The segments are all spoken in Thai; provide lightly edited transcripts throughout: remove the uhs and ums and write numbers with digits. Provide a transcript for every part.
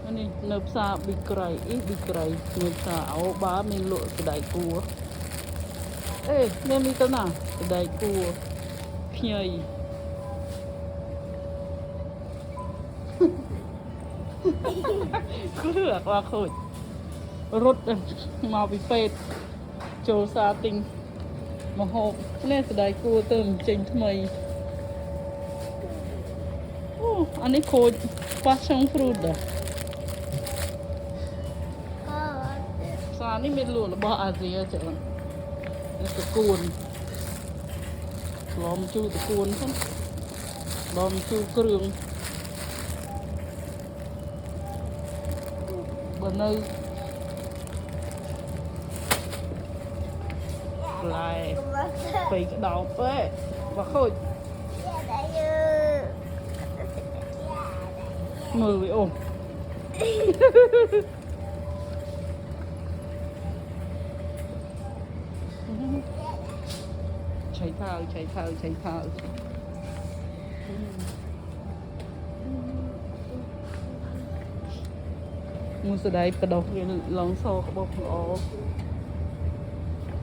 อันนี้เนิบซาบิไกรบิไกรเนิบซาเอาบ้าเมนโลกระไดกัวเอ้ยเมื่อมีตัวหน่ะกระไดกัวเพียยก็เลือกว่าเคยรถมาไปเฟดโจซาติงมาหอบแน่กระไดกัวเติมเจงทำไมโอ้อันนี้โคตรฟาชั่นฟรุตอะซานี่เป็นหลวงระบาอาเซียจ้ะตะกูลล้อมจูตะกูลท่านล้อมจูเครื่องบนnơi lại phải cái đầu ấy và khôi mười bị ôm chạy thao mua sữa đây cái đầu cái lon xô cái bọc nó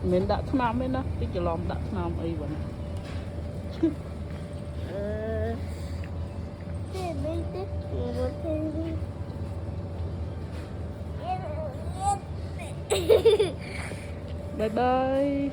mình đã tham ấy đó cái lon đã tham ấy vậy bye bye